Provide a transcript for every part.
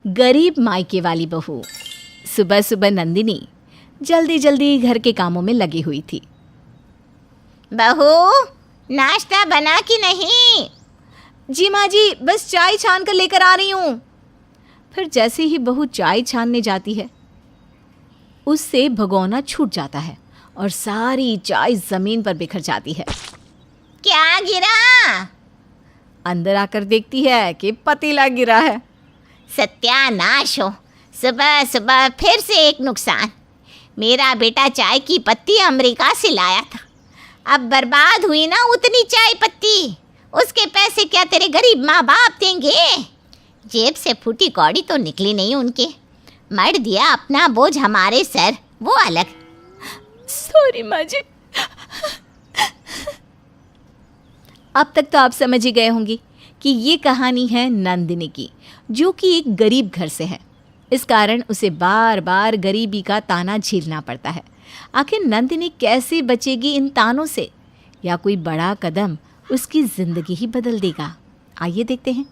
गरीब मायके वाली बहू। सुबह सुबह नंदिनी जल्दी जल्दी घर के कामों में लगी हुई थी। बहू, नाश्ता बना कि नहीं? जी माँ जी, बस चाय छान कर लेकर आ रही हूँ। फिर जैसे ही बहू चाय छानने जाती है, उससे भगोना छूट जाता है और सारी चाय जमीन पर बिखर जाती है। क्या गिरा? अंदर आकर देखती है कि पतीला गिरा है। सत्यानाश हो, सुबह सुबह फिर से एक नुकसान। मेरा बेटा चाय की पत्ती अमेरिका से लाया था। अब बर्बाद हुई ना उतनी चाय पत्ती। उसके पैसे क्या तेरे गरीब माँ बाप देंगे? जेब से फूटी कौड़ी तो निकली नहीं उनके। मर दिया अपना बोझ हमारे सर, वो अलग। सॉरी माँ जी। अब तक तो आप समझ ही गए होंगे कि ये कहानी है नंदिनी की, जो कि एक गरीब घर से है। इस कारण उसे बार बार गरीबी का ताना झेलना पड़ता है। आखिर नंदिनी कैसे बचेगी इन तानों से, या कोई बड़ा कदम उसकी ज़िंदगी ही बदल देगा? आइए देखते हैं।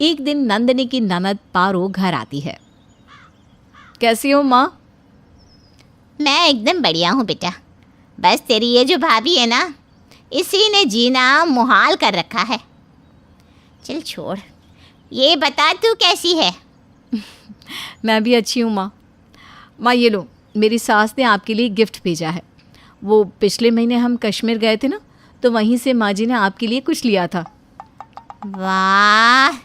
एक दिन नंदिनी की ननद पारो घर आती है। कैसी हो माँ? मैं एकदम बढ़िया हूँ बेटा। बस तेरी ये जो भाभी है ना, इसी ने जीना मुहाल कर रखा है। चल छोड़, ये बता तू कैसी है? मैं भी अच्छी हूँ माँ। माँ ये लो, मेरी सास ने आपके लिए गिफ्ट भेजा है। वो पिछले महीने हम कश्मीर गए थे ना, तो वहीं से माँ जी ने आपके लिए कुछ लिया था। वाह,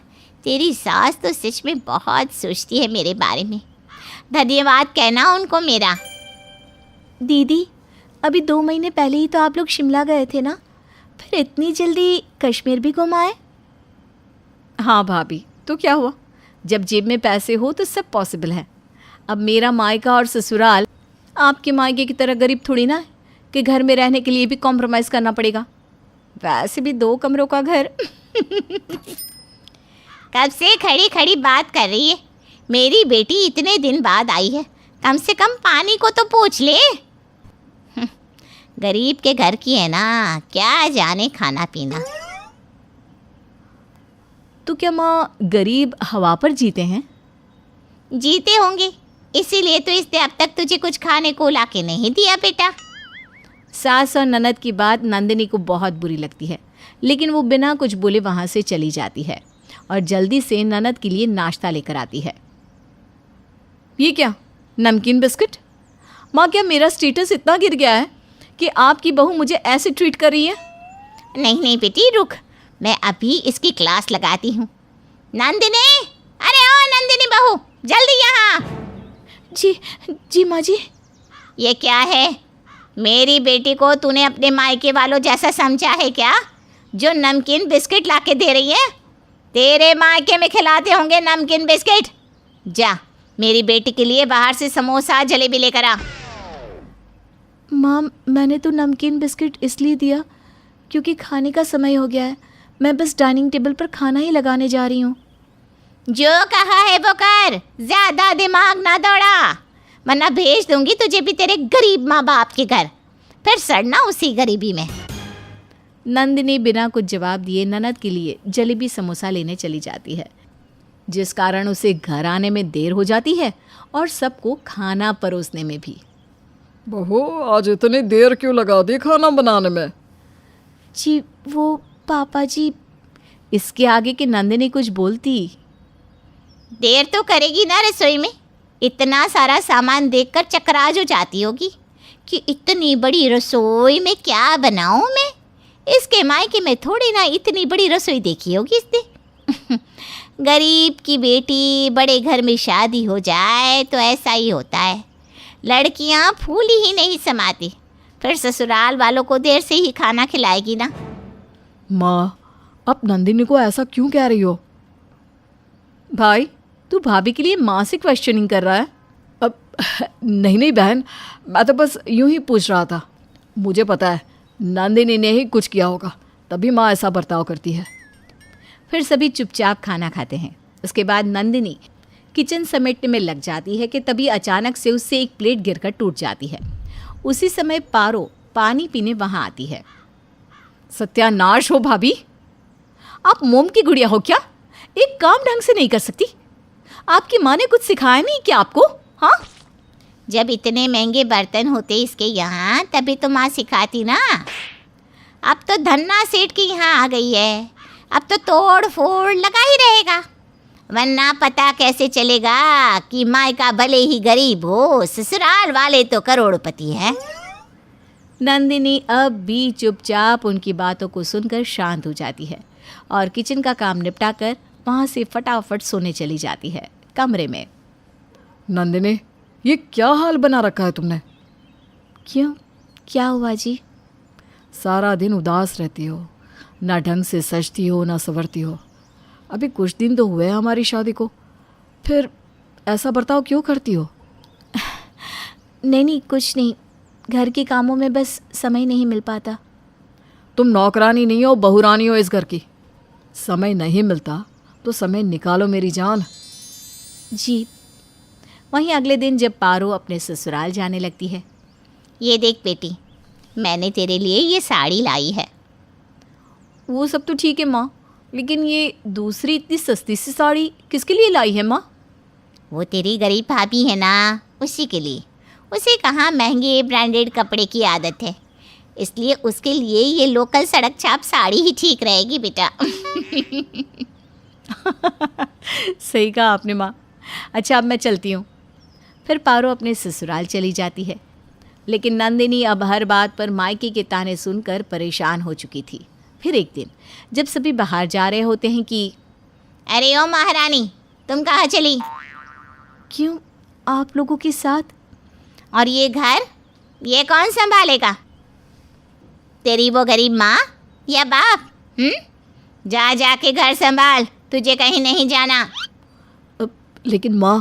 तेरी सास तो सच में बहुत सोचती है मेरे बारे में। धन्यवाद कहना उनको मेरा। दीदी, अभी 2 महीने पहले ही तो आप लोग शिमला गए थे ना, फिर इतनी जल्दी कश्मीर भी घुम आए? हाँ भाभी, तो क्या हुआ, जब जेब में पैसे हो तो सब पॉसिबल है। अब मेरा मायका और ससुराल आपके मायके की तरह गरीब थोड़ी ना है कि घर में रहने के लिए भी कॉम्प्रोमाइज़ करना पड़ेगा। वैसे भी 2 कमरों का घर। कब से खड़ी खड़ी बात कर रही है? मेरी बेटी इतने दिन बाद आई है, कम से कम पानी को तो पूछ ले। गरीब के घर की है ना, क्या जाने खाना पीना। तो क्या माँ गरीब हवा पर जीते हैं? जीते होंगे, इसीलिए तो इसने अब तक तुझे कुछ खाने को ला के नहीं दिया बेटा। सास और ननद की बात नंदिनी को बहुत बुरी लगती है, लेकिन वो बिना कुछ बोले वहाँ से चली जाती है और जल्दी से ननद के लिए नाश्ता लेकर आती है। ये क्या, नमकीन बिस्किट? माँ, क्या मेरा स्टेटस इतना गिर गया है कि आपकी बहू मुझे ऐसे ट्रीट कर रही है? नहीं नहीं बेटी, रुक, मैं अभी इसकी क्लास लगाती हूँ। नंदिनी, अरे ओ नंदिनी बहू, जल्दी यहाँ। जी माँ जी। ये क्या है? मेरी बेटी को तूने अपने मायके वालों जैसा समझा है क्या, जो नमकीन बिस्किट लाके दे रही है? तेरे मायके में खिलाते होंगे नमकीन बिस्किट। जा, मेरी बेटी के लिए बाहर से समोसा जलेबी लेकर आ। माँ, मैंने तो नमकीन बिस्किट इसलिए दिया क्योंकि खाने का समय हो गया है। मैं बस डाइनिंग टेबल पर खाना ही लगाने जा रही हूँ। जो कहा है वो कर, ज़्यादा दिमाग ना दौड़ा, वरना भेज दूंगी तुझे भी तेरे गरीब माँ बाप के घर, फिर सड़ना उसी गरीबी में। नंदिनी बिना कुछ जवाब दिए ननद के लिए जलेबी समोसा लेने चली जाती है, जिस कारण उसे घर आने में देर हो जाती है और सबको खाना परोसने में भी। बहू, आज इतनी देर क्यों लगा दी खाना बनाने में? जी वो पापा जी। इसके आगे कि नंदिनी कुछ बोलती। देर तो करेगी ना रसोई में, इतना सारा सामान देखकर चकराज हो जाती होगी कि इतनी बड़ी रसोई में क्या बनाऊं मैं। इसके मायके में थोड़ी ना इतनी बड़ी रसोई देखी होगी इसने। गरीब की बेटी बड़े घर में शादी हो जाए तो ऐसा ही होता है, लड़कियां फूली ही नहीं समाती, फिर ससुराल वालों को देर से ही खाना खिलाएगी ना। माँ, अब नंदिनी को ऐसा क्यों कह रही हो? भाई, तू भाभी के लिए माँ से क्वेश्चनिंग कर रहा है? अब नहीं बहन, मैं तो बस यूं ही पूछ रहा था। मुझे पता है नंदिनी ने ही कुछ किया होगा, तभी माँ ऐसा बर्ताव करती है। फिर सभी चुपचाप खाना खाते हैं। उसके बाद नंदिनी किचन समेटने में लग जाती है कि तभी अचानक से उससे एक प्लेट गिरकर टूट जाती है। उसी समय पारो पानी पीने वहाँ आती है। सत्यानाश हो भाभी, आप मोम की गुड़िया हो क्या? एक काम ढंग से नहीं कर सकती? आपकी माँ ने कुछ सिखाया नहीं क्या आपको? हाँ, जब इतने महंगे बर्तन होते इसके यहाँ तभी तो माँ सिखाती ना। अब तो धन्ना सेठ के यहाँ आ गई है, अब तो तोड़ फोड़ लगा ही रहेगा, वरना पता कैसे चलेगा कि मायका भले ही गरीब हो, ससुराल वाले तो करोड़पति है। नंदिनी अब भी चुपचाप उनकी बातों को सुनकर शांत हो जाती है और किचन का काम निपटा कर वहाँ से फटाफट सोने चली जाती है कमरे में। नंदिनी, ये क्या हाल बना रखा है तुमने? क्यों, क्या हुआ जी? सारा दिन उदास रहती हो, ना ढंग से सजती हो ना संवरती हो। अभी कुछ दिन तो हुए हैं हमारी शादी को, फिर ऐसा बर्ताव क्यों करती हो? नहीं, कुछ नहीं, घर के कामों में बस समय नहीं मिल पाता। तुम नौकरानी नहीं हो, बहुरानी हो इस घर की। समय नहीं मिलता तो समय निकालो मेरी जान। जी। वहीं अगले दिन जब पारो अपने ससुराल जाने लगती है। ये देख बेटी, मैंने तेरे लिए ये साड़ी लाई है। वो सब तो ठीक है माँ, लेकिन ये दूसरी इतनी सस्ती सी साड़ी किसके लिए लाई है माँ? वो तेरी गरीब भाभी है ना, उसी के लिए। उसे कहाँ महंगे ब्रांडेड कपड़े की आदत है, इसलिए उसके लिए ये लोकल सड़क छाप साड़ी ही ठीक रहेगी बेटा। सही कहा आपने माँ। अच्छा, अब मैं चलती हूँ। फिर पारो अपने ससुराल चली जाती है, लेकिन नंदिनी अब हर बात पर मायके के ताने सुनकर परेशान हो चुकी थी। फिर एक दिन जब सभी बाहर जा रहे होते हैं कि अरे ओ महारानी, तुम कहाँ चली? क्यों, आप लोगों के साथ? और ये घर, ये कौन संभालेगा? तेरी वो गरीब माँ या बाप? जा के घर संभाल, तुझे कहीं नहीं जाना। लेकिन माँ।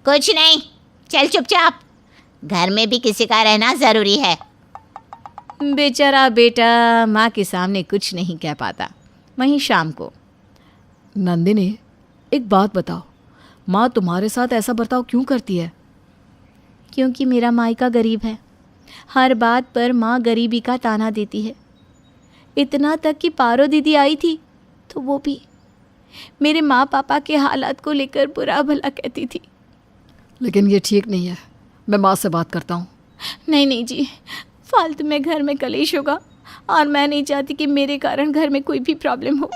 कुछ नहीं, चल चुपचाप, घर में भी किसी का रहना ज़रूरी है। बेचारा बेटा माँ के सामने कुछ नहीं कह पाता। वहीं शाम को। नंदिनी, एक बात बताओ, माँ तुम्हारे साथ ऐसा बर्ताव क्यों करती है? क्योंकि मेरा मायका गरीब है। हर बात पर माँ गरीबी का ताना देती है। इतना तक कि पारो दीदी आई थी तो वो भी मेरे माँ पापा के हालात को लेकर बुरा भला कहती थी। लेकिन ये ठीक नहीं है, मैं माँ से बात करता हूँ। नहीं जी, फालतू में घर में कलेश होगा और मैं नहीं चाहती कि मेरे कारण घर में कोई भी प्रॉब्लम हो।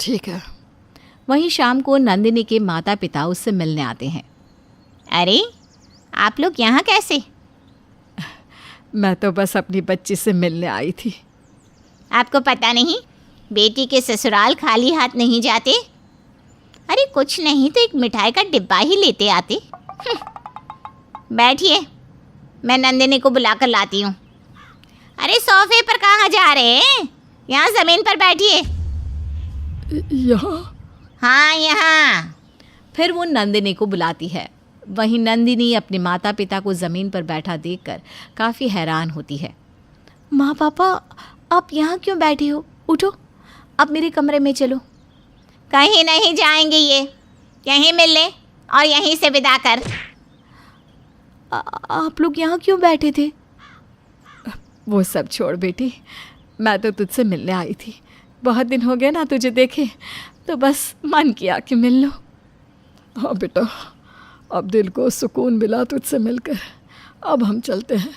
ठीक है। वहीं शाम को नंदिनी के माता पिता उससे मिलने आते हैं। अरे, आप लोग यहाँ कैसे? मैं तो बस अपनी बच्ची से मिलने आई थी। आपको पता नहीं, बेटी के ससुराल खाली हाथ नहीं जाते। अरे कुछ नहीं तो एक मिठाई का डिब्बा ही लेते आते। बैठिए, मैं नंदिनी को बुला कर लाती हूँ। अरे सोफे पर कहाँ जा रहे हैं? यहाँ ज़मीन पर बैठिए। यहाँ? हाँ, यहाँ। फिर वो नंदिनी को बुलाती है। वहीं नंदिनी अपने माता पिता को ज़मीन पर बैठा देखकर काफ़ी हैरान होती है। माँ पापा, आप यहाँ क्यों बैठे हो? उठो, अब मेरे कमरे में चलो। कहीं नहीं जाएंगे, ये यहीं मिल ले और यहीं से विदा कर। आप लोग यहाँ क्यों बैठे थे? वो सब छोड़ बेटी, मैं तो तुझसे मिलने आई थी। बहुत दिन हो गए ना तुझे देखे, तो बस मन किया कि मिल लो। हाँ बेटा, अब दिल को सुकून मिला तुझसे मिलकर, अब हम चलते हैं।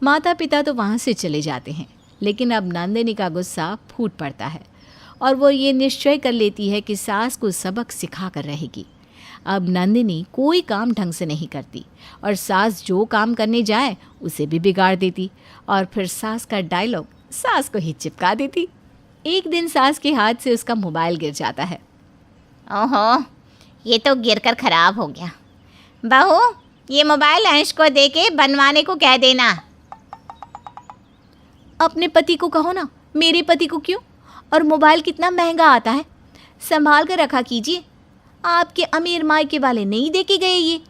माता पिता तो वहाँ से चले जाते हैं, लेकिन अब नंदिनी का गुस्सा फूट पड़ता है और वो ये निश्चय कर लेती है कि सास को सबक सिखा कर रहेगी। अब नंदिनी कोई काम ढंग से नहीं करती और सास जो काम करने जाए उसे भी बिगाड़ देती और फिर सास का डायलॉग सास को ही चिपका देती। एक दिन सास के हाथ से उसका मोबाइल गिर जाता है। ओहो, ये तो गिरकर खराब हो गया। बहू, ये मोबाइल अंश को दे के बनवाने को कह देना। अपने पति को कहो ना, मेरे पति को क्यों? और मोबाइल कितना महंगा आता है, संभाल कर रखा कीजिए। आपके अमीर मायके वाले नहीं दे के गए ये।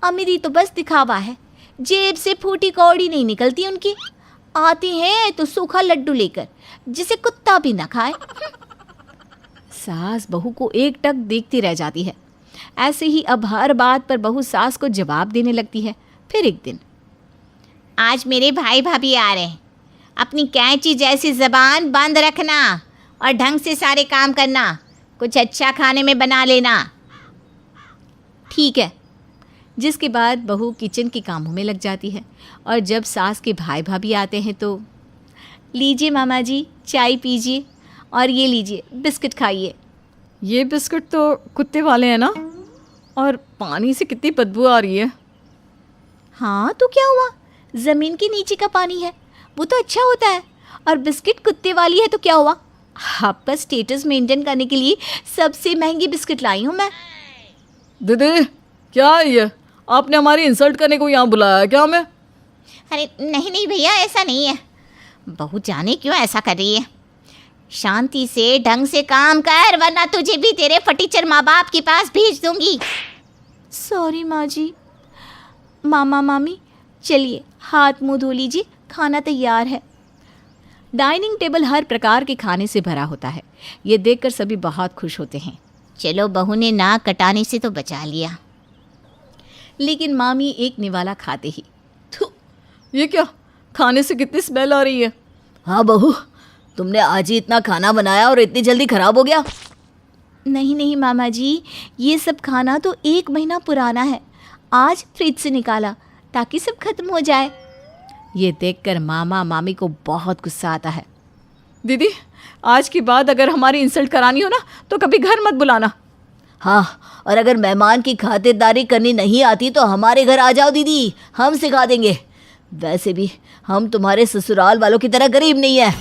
अमीरी तो बस दिखावा है, जेब से फूटी कौड़ी नहीं निकलती उनकी। आती हैं तो सूखा लड्डू लेकर, जिसे कुत्ता भी ना खाए। सास बहू को एक टक देखती रह जाती है। ऐसे ही अब हर बात पर बहू सास को जवाब देने लगती है। फिर एक दिन, आज मेरे भाई भाभी आ रहे हैं, अपनी कैंची जैसी ज़बान बंद रखना और ढंग से सारे काम करना। कुछ अच्छा खाने में बना लेना। ठीक है। जिसके बाद बहू किचन के कामों में लग जाती है और जब सास के भाई भाभी आते हैं तो लीजिए मामा जी चाय पीजिए और ये लीजिए बिस्किट खाइए। ये बिस्कुट तो कुत्ते वाले हैं ना, और पानी से कितनी बदबू आ रही है। हाँ तो क्या हुआ, ज़मीन के नीचे का पानी है वो तो अच्छा होता है, और बिस्किट कुत्ते वाली है तो क्या हुआ। आपका स्टेटस मेंटेन करने के लिए सबसे महंगी बिस्किट लाई हूँ मैं। दीदी क्या है ये, आपने हमारी इंसल्ट करने को यहाँ बुलाया है क्या हमें? अरे नहीं नहीं भैया, ऐसा नहीं है। बहू जाने क्यों ऐसा कर रही है। शांति से ढंग से काम कर, वरना तुझे भी तेरे फटीचर माँ बाप के पास भेज दूंगी। सॉरी माँ जी। मामा मामी चलिए हाथ मुंह धो लीजिए, खाना तैयार है। डाइनिंग टेबल हर प्रकार के खाने से भरा होता है। ये देखकर सभी बहुत खुश होते हैं। चलो बहू ने नाक कटाने से तो बचा लिया। लेकिन मामी एक निवाला खाते ही, थू, ये क्या, खाने से कितनी स्मेल आ रही है। हाँ बहू, तुमने आज ही इतना खाना बनाया और इतनी जल्दी खराब हो गया। नहीं नहीं मामा जी, ये सब खाना तो 1 महीना पुराना है, आज फ्रिज से निकाला ताकि सब खत्म हो जाए। ये देखकर मामा मामी को बहुत गुस्सा आता है। दीदी आज के बाद अगर हमारी इंसल्ट करानी हो ना तो कभी घर मत बुलाना। हाँ, और अगर मेहमान की खातिरदारी करनी नहीं आती तो हमारे घर आ जाओ दीदी, हम सिखा देंगे। वैसे भी हम तुम्हारे ससुराल वालों की तरह गरीब नहीं है।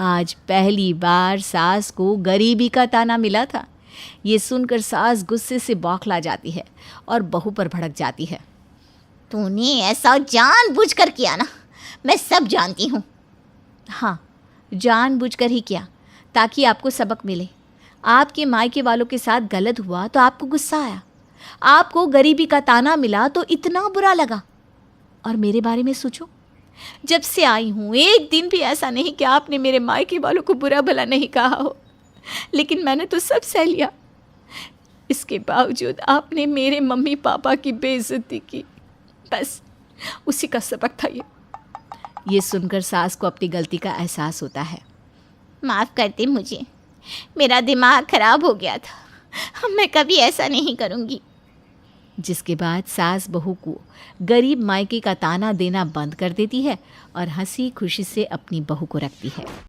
आज पहली बार सास को गरीबी का ताना मिला था। ये सुनकर सास गुस्से से बौखला जाती है और बहू पर भड़क जाती है। तूने ऐसा जानबूझकर किया ना, मैं सब जानती हूँ। हाँ, जानबूझकर ही किया ताकि आपको सबक मिले। आपके मायके वालों के साथ गलत हुआ तो आपको गुस्सा आया, आपको गरीबी का ताना मिला तो इतना बुरा लगा। और मेरे बारे में सोचो, जब से आई हूँ एक दिन भी ऐसा नहीं कि आपने मेरे मायके वालों को बुरा भला नहीं कहा हो, लेकिन मैंने तो सब सह लिया। इसके बावजूद आपने मेरे मम्मी पापा की बेइज्जती की, बस उसी का सबक था ये सुनकर सास को अपनी गलती का एहसास होता है। माफ़ कर दे मुझे, मेरा दिमाग खराब हो गया था, मैं कभी ऐसा नहीं करूँगी। जिसके बाद सास बहू को गरीब मायके का ताना देना बंद कर देती है और हंसी खुशी से अपनी बहू को रखती है।